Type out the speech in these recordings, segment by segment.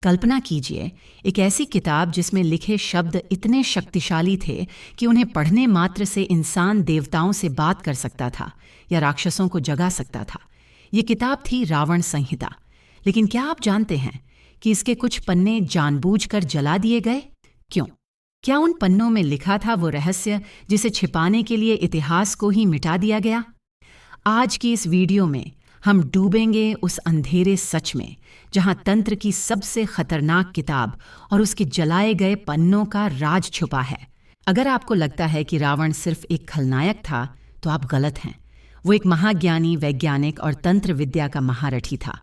कल्पना कीजिए, एक ऐसी किताब जिसमें लिखे शब्द इतने शक्तिशाली थे कि उन्हें पढ़ने मात्र से इंसान देवताओं से बात कर सकता था या राक्षसों को जगा सकता था। ये किताब थी रावण संहिता। लेकिन क्या आप जानते हैं कि इसके कुछ पन्ने जानबूझकर जला दिए गए? क्यों? क्या उन पन्नों में लिखा था वो रहस्य जिसे छिपाने के लिए इतिहास को ही मिटा दिया गया? आज की इस वीडियो में हम डूबेंगे उस अंधेरे सच में, जहां तंत्र की सबसे खतरनाक किताब और उसके जलाए गए पन्नों का राज छुपा है। अगर आपको लगता है कि रावण सिर्फ एक खलनायक था, तो आप गलत हैं। वो एक महाज्ञानी, वैज्ञानिक और तंत्र विद्या का महारथी था।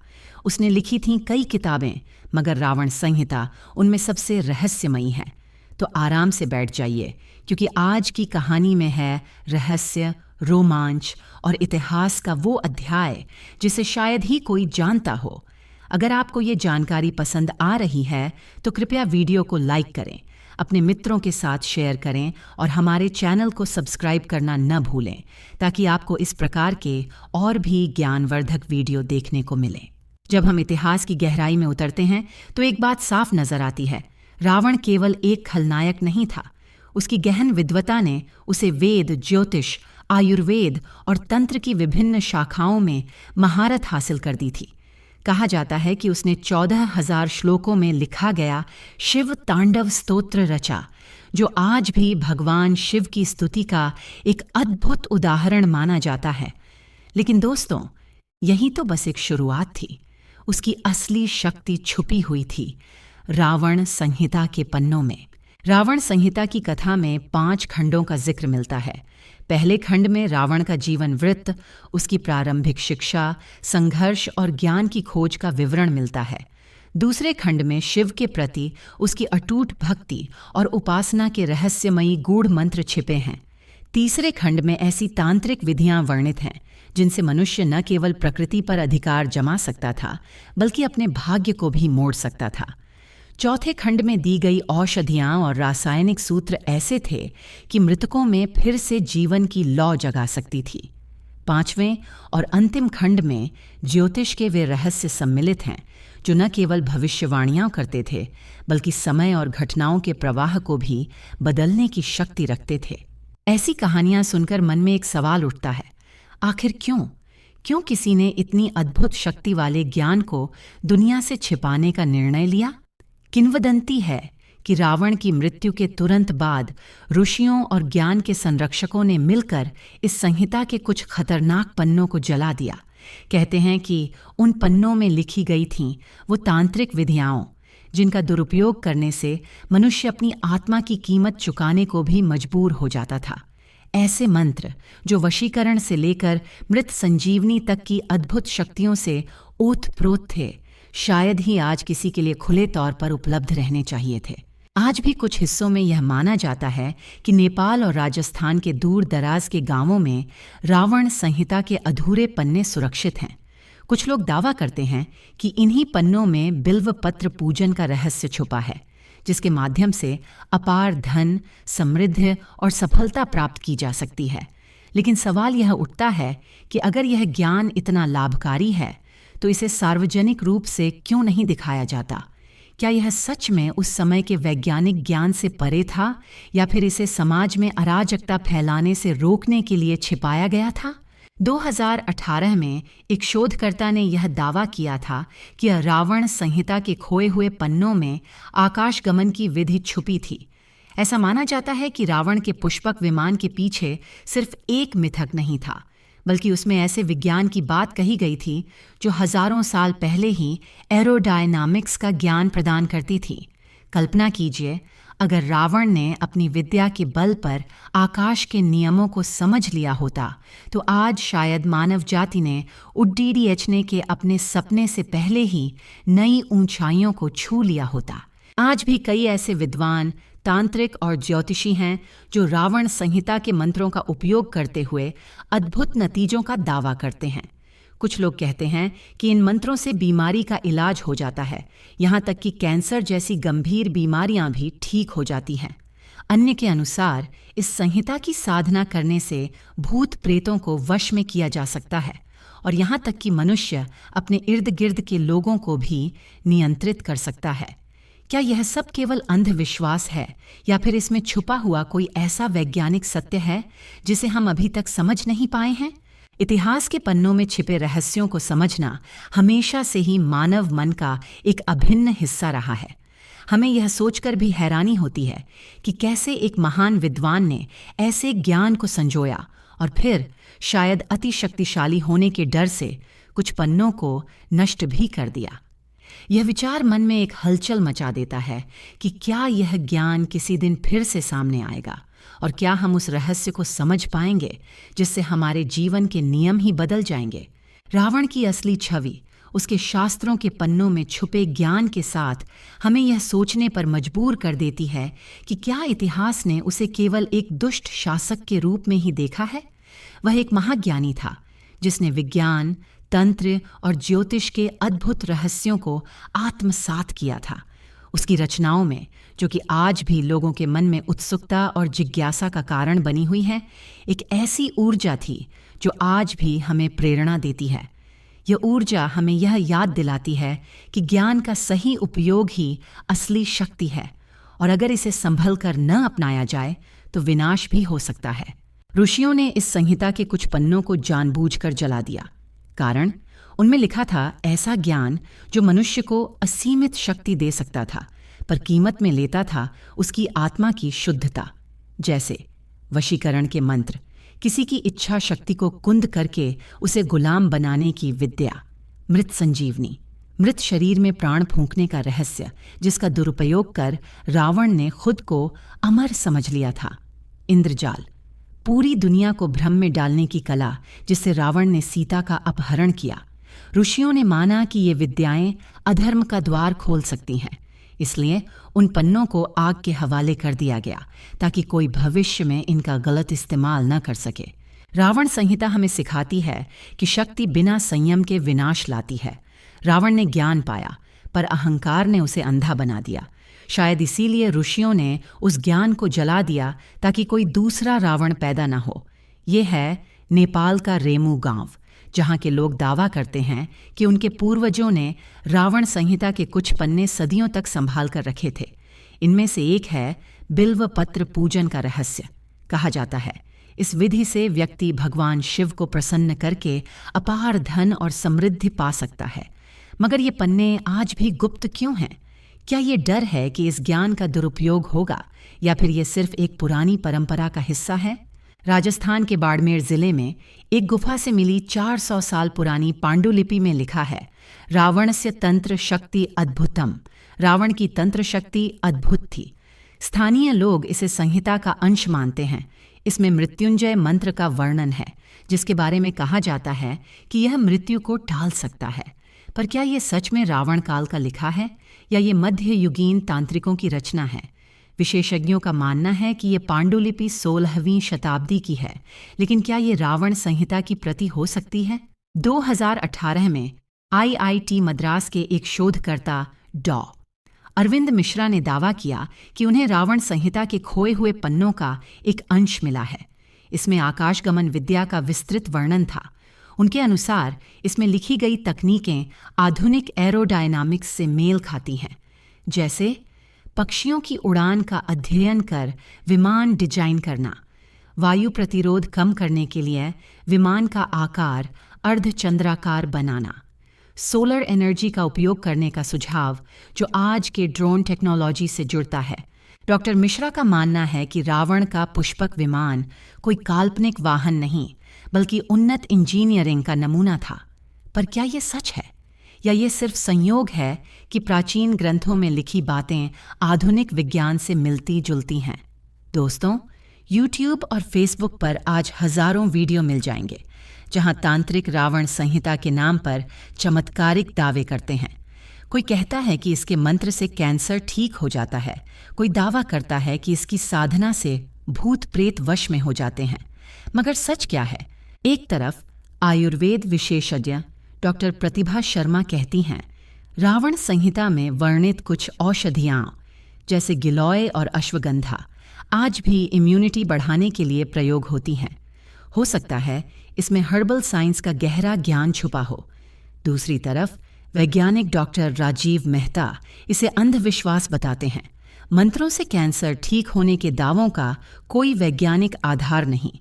उसने लिखी थीं कई किताबें, मगर रावण संहिता उनमें सबसे रहस्यमयी है। तो आराम से बैठ जाइए, क्योंकि आज की कहानी में है रहस्य, रोमांच और इतिहास का वो अध्याय जिसे शायद ही कोई जानता हो। अगर आपको ये जानकारी पसंद आ रही है तो कृपया वीडियो को लाइक करें, अपने मित्रों के साथ शेयर करें और हमारे चैनल को सब्सक्राइब करना न भूलें, ताकि आपको इस प्रकार के और भी ज्ञानवर्धक वीडियो देखने को मिले। जब हम इतिहास की गहराई में उतरते हैं तो एक बात साफ नजर आती है। रावण केवल एक खलनायक नहीं था। उसकी गहन विद्वता ने उसे वेद, ज्योतिष, आयुर्वेद और तंत्र की विभिन्न शाखाओं में महारत हासिल कर दी थी। कहा जाता है कि उसने 14,000 श्लोकों में लिखा गया शिव तांडव स्तोत्र रचा, जो आज भी भगवान शिव की स्तुति का एक अद्भुत उदाहरण माना जाता है। लेकिन दोस्तों, यही तो बस एक शुरुआत थी। उसकी असली शक्ति छुपी हुई थी रावण संहिता के पन्नों में। रावण संहिता की कथा में 5 खंडों का जिक्र मिलता है। पहले खंड में रावण का जीवन वृत्त, उसकी प्रारंभिक शिक्षा, संघर्ष और ज्ञान की खोज का विवरण मिलता है। दूसरे खंड में शिव के प्रति उसकी अटूट भक्ति और उपासना के रहस्यमयी गूढ़ मंत्र छिपे हैं। तीसरे खंड में ऐसी तांत्रिक विधियां वर्णित हैं जिनसे मनुष्य न केवल प्रकृति पर अधिकार जमा सकता था, बल्कि अपने भाग्य को भी मोड़ सकता था। चौथे खंड में दी गई औषधियां और रासायनिक सूत्र ऐसे थे कि मृतकों में फिर से जीवन की लौ जगा सकती थी। 5वें और अंतिम खंड में ज्योतिष के वे रहस्य सम्मिलित हैं, जो न केवल भविष्यवाणियां करते थे, बल्कि समय और घटनाओं के प्रवाह को भी बदलने की शक्ति रखते थे। ऐसी कहानियां सुनकर मन में एक सवाल उठता है, आखिर क्यों किसी ने इतनी अद्भुत शक्ति वाले ज्ञान को दुनिया से छिपाने का निर्णय लिया? किंवदंती है कि रावण की मृत्यु के तुरंत बाद ऋषियों और ज्ञान के संरक्षकों ने मिलकर इस संहिता के कुछ खतरनाक पन्नों को जला दिया। कहते हैं कि उन पन्नों में लिखी गई थीं वो तांत्रिक विधियां जिनका दुरुपयोग करने से मनुष्य अपनी आत्मा की कीमत चुकाने को भी मजबूर हो जाता था। ऐसे मंत्र जो वशीकरण से लेकर मृत संजीवनी तक की अद्भुत शक्तियों से ओतप्रोत थे, शायद ही आज किसी के लिए खुले तौर पर उपलब्ध रहने चाहिए थे। आज भी कुछ हिस्सों में यह माना जाता है कि नेपाल और राजस्थान के दूर दराज के गांवों में रावण संहिता के अधूरे पन्ने सुरक्षित हैं। कुछ लोग दावा करते हैं कि इन्हीं पन्नों में बिल्व पत्र पूजन का रहस्य छुपा है, जिसके माध्यम से अपार धन, समृद्धि और सफलता प्राप्त की जा सकती है। लेकिन सवाल यह उठता है कि अगर यह ज्ञान इतना लाभकारी है, तो इसे सार्वजनिक रूप से क्यों नहीं दिखाया जाता? क्या यह सच में उस समय के वैज्ञानिक ज्ञान से परे था, या फिर इसे समाज में अराजकता फैलाने से रोकने के लिए छिपाया गया था? 2018 में एक शोधकर्ता ने यह दावा किया था कि रावण संहिता के खोए हुए पन्नों में आकाशगमन की विधि छुपी थी। ऐसा माना जाता है कि रावण के पुष्पक विमान के पीछे सिर्फ एक मिथक नहीं था, बल्कि उसमें ऐसे विज्ञान की बात कही गई थी जो हजारों साल पहले ही एरोडायनामिक्स का ज्ञान प्रदान करती थी। कल्पना कीजिए, अगर रावण ने अपनी विद्या के बल पर आकाश के नियमों को समझ लिया होता, तो आज शायद मानव जाति ने उड्डीयन के अपने सपने से पहले ही नई ऊंचाइयों को छू लिया होता। आज भी कई ऐसे विद्वान, तांत्रिक और ज्योतिषी हैं जो रावण संहिता के मंत्रों का उपयोग करते हुए अद्भुत नतीजों का दावा करते हैं। कुछ लोग कहते हैं कि इन मंत्रों से बीमारी का इलाज हो जाता है, यहाँ तक कि कैंसर जैसी गंभीर बीमारियां भी ठीक हो जाती हैं। अन्य के अनुसार इस संहिता की साधना करने से भूत प्रेतों को वश में किया जा सकता है और यहाँ तक कि मनुष्य अपने इर्द गिर्द के लोगों को भी नियंत्रित कर सकता है। क्या यह सब केवल अंधविश्वास है या फिर इसमें छुपा हुआ कोई ऐसा वैज्ञानिक सत्य है जिसे हम अभी तक समझ नहीं पाए हैं? इतिहास के पन्नों में छिपे रहस्यों को समझना हमेशा से ही मानव मन का एक अभिन्न हिस्सा रहा है। हमें यह सोचकर भी हैरानी होती है कि कैसे एक महान विद्वान ने ऐसे ज्ञान को संजोया और फिर शायद अति शक्तिशाली होने के डर से कुछ पन्नों को नष्ट भी कर दिया। यह विचार मन में एक हलचल मचा देता है कि क्या यह ज्ञान किसी दिन फिर से सामने आएगा और क्या हम उस रहस्य को समझ पाएंगे जिससे हमारे जीवन के नियम ही बदल जाएंगे। रावण की असली छवि उसके शास्त्रों के पन्नों में छुपे ज्ञान के साथ हमें यह सोचने पर मजबूर कर देती है कि क्या इतिहास ने उसे केवल एक दुष्ट शासक के रूप में ही देखा है। वह एक महाज्ञानी था जिसने विज्ञान, तंत्र और ज्योतिष के अद्भुत रहस्यों को आत्मसात किया था। उसकी रचनाओं में, जो कि आज भी लोगों के मन में उत्सुकता और जिज्ञासा का कारण बनी हुई है, एक ऐसी ऊर्जा थी जो आज भी हमें प्रेरणा देती है। यह ऊर्जा हमें यह याद दिलाती है कि ज्ञान का सही उपयोग ही असली शक्ति है और अगर इसे संभल कर न अपनाया जाए तो विनाश भी हो सकता है। ऋषियों ने इस संहिता के कुछ पन्नों को जानबूझकर जला दिया, कारण उनमें लिखा था ऐसा ज्ञान जो मनुष्य को असीमित शक्ति दे सकता था, पर कीमत में लेता था उसकी आत्मा की शुद्धता। जैसे वशीकरण के मंत्र, किसी की इच्छा शक्ति को कुंद करके उसे गुलाम बनाने की विद्या, मृत संजीवनी, मृत शरीर में प्राण फूंकने का रहस्य जिसका दुरुपयोग कर रावण ने खुद को अमर समझ लिया था, इंद्रजाल, पूरी दुनिया को भ्रम में डालने की कला जिससे रावण ने सीता का अपहरण किया। ऋषियों ने माना कि ये विद्याएं अधर्म का द्वार खोल सकती हैं, इसलिए उन पन्नों को आग के हवाले कर दिया गया ताकि कोई भविष्य में इनका गलत इस्तेमाल न कर सके। रावण संहिता हमें सिखाती है कि शक्ति बिना संयम के विनाश लाती है। रावण ने ज्ञान पाया पर अहंकार ने उसे अंधा बना दिया। शायद इसीलिए ऋषियों ने उस ज्ञान को जला दिया ताकि कोई दूसरा रावण पैदा न हो। ये है नेपाल का रेमू गांव, जहाँ के लोग दावा करते हैं कि उनके पूर्वजों ने रावण संहिता के कुछ पन्ने सदियों तक संभाल कर रखे थे। इनमें से एक है बिल्व पत्र पूजन का रहस्य। कहा जाता है इस विधि से व्यक्ति भगवान शिव को प्रसन्न करके अपार धन और समृद्धि पा सकता है। मगर ये पन्ने आज भी गुप्त क्यों हैं? क्या ये डर है कि इस ज्ञान का दुरुपयोग होगा या फिर ये सिर्फ एक पुरानी परंपरा का हिस्सा है? राजस्थान के बाड़मेर जिले में एक गुफा से मिली 400 साल पुरानी पांडुलिपि में लिखा है, रावणस्य तंत्र शक्ति अद्भुतम। रावण की तंत्र शक्ति अद्भुत थी। स्थानीय लोग इसे संहिता का अंश मानते हैं। इसमें मृत्युंजय मंत्र का वर्णन है जिसके बारे में कहा जाता है कि यह मृत्यु को टाल सकता है। पर क्या ये सच में रावण काल का लिखा है या ये मध्य युगीन तांत्रिकों की रचना है? विशेषज्ञों का मानना है कि ये पांडुलिपि 16वीं शताब्दी की है, लेकिन क्या ये रावण संहिता की प्रति हो सकती है? 2018 में IIT मद्रास के एक शोधकर्ता डॉ. अरविंद मिश्रा ने दावा किया कि उन्हें रावण संहिता के खोए हुए पन्नों का एक अंश मिला है। इसमें आकाशगमन विद्या का विस्तृत वर्णन था। उनके अनुसार इसमें लिखी गई तकनीकें आधुनिक एरोडायनामिक्स से मेल खाती हैं, जैसे पक्षियों की उड़ान का अध्ययन कर विमान डिजाइन करना, वायु प्रतिरोध कम करने के लिए विमान का आकार अर्धचंद्राकार बनाना, सोलर एनर्जी का उपयोग करने का सुझाव जो आज के ड्रोन टेक्नोलॉजी से जुड़ता है। डॉक्टर मिश्रा का मानना है कि रावण का पुष्पक विमान कोई काल्पनिक वाहन नहीं बल्कि उन्नत इंजीनियरिंग का नमूना था। पर क्या ये सच है या ये सिर्फ संयोग है कि प्राचीन ग्रंथों में लिखी बातें आधुनिक विज्ञान से मिलती जुलती हैं? दोस्तों, YouTube और Facebook पर आज हजारों वीडियो मिल जाएंगे जहां तांत्रिक रावण संहिता के नाम पर चमत्कारिक दावे करते हैं। कोई कहता है कि इसके मंत्र से कैंसर ठीक हो जाता है, कोई दावा करता है कि इसकी साधना से भूत प्रेत वश में हो जाते हैं। मगर सच क्या है? एक तरफ आयुर्वेद विशेषज्ञ डॉक्टर प्रतिभा शर्मा कहती हैं, रावण संहिता में वर्णित कुछ औषधियाँ जैसे गिलोय और अश्वगंधा आज भी इम्यूनिटी बढ़ाने के लिए प्रयोग होती हैं। हो सकता है इसमें हर्बल साइंस का गहरा ज्ञान छुपा हो। दूसरी तरफ वैज्ञानिक डॉक्टर राजीव मेहता इसे अंधविश्वास बताते हैं। मंत्रों से कैंसर ठीक होने के दावों का कोई वैज्ञानिक आधार नहीं,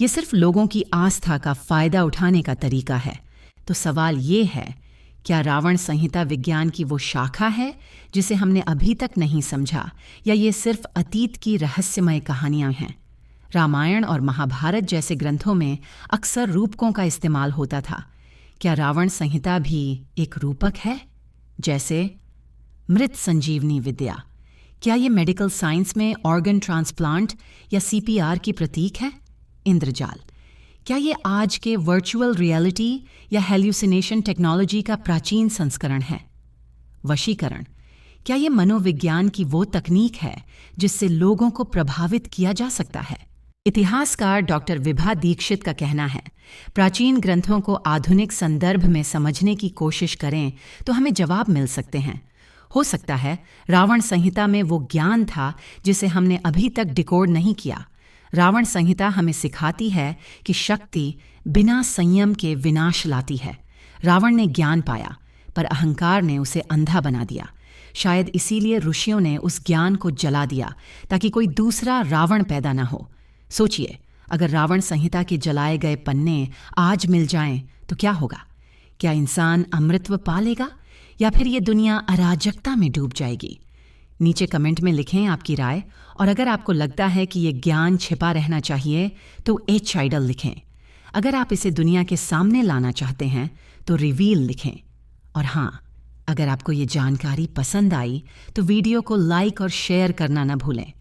ये सिर्फ लोगों की आस्था का फायदा उठाने का तरीका है। तो सवाल ये है, क्या रावण संहिता विज्ञान की वो शाखा है जिसे हमने अभी तक नहीं समझा, या ये सिर्फ अतीत की रहस्यमय कहानियां हैं? रामायण और महाभारत जैसे ग्रंथों में अक्सर रूपकों का इस्तेमाल होता था। क्या रावण संहिता भी एक रूपक है? जैसे मृत संजीवनी विद्या, क्या ये मेडिकल साइंस में ऑर्गन ट्रांसप्लांट या सीपीआर की प्रतीक है? इंद्रजाल, क्या ये आज के वर्चुअल रियलिटी या हेल्यूसिनेशन टेक्नोलॉजी का प्राचीन संस्करण है? वशीकरण, क्या ये मनोविज्ञान की वो तकनीक है जिससे लोगों को प्रभावित किया जा सकता है? इतिहासकार डॉक्टर विभा दीक्षित का कहना है, प्राचीन ग्रंथों को आधुनिक संदर्भ में समझने की कोशिश करें तो हमें जवाब मिल सकते हैं। हो सकता है रावण संहिता में वो ज्ञान था जिसे हमने अभी तक डिकोड नहीं किया। रावण संहिता हमें सिखाती है कि शक्ति बिना संयम के विनाश लाती है। रावण ने ज्ञान पाया, पर अहंकार ने उसे अंधा बना दिया। शायद इसीलिए ऋषियों ने उस ज्ञान को जला दिया, ताकि कोई दूसरा रावण पैदा न हो। सोचिए, अगर रावण संहिता के जलाए गए पन्ने आज मिल जाएं तो क्या होगा? क्या इंसान अमृतत्व पालेगा, या फिर ये दुनिया अराजकता में डूब जाएगी? नीचे कमेंट में लिखें आपकी राय, और अगर आपको लगता है कि ये ज्ञान छिपा रहना चाहिए तो एच आइडल लिखें। अगर आप इसे दुनिया के सामने लाना चाहते हैं तो रिवील लिखें। और हाँ, अगर आपको ये जानकारी पसंद आई तो वीडियो को लाइक और शेयर करना न भूलें।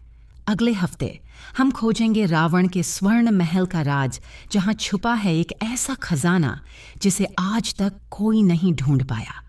अगले हफ्ते हम खोजेंगे रावण के स्वर्ण महल का राज, जहां छुपा है एक ऐसा खजाना जिसे आज तक कोई नहीं ढूंढ पाया।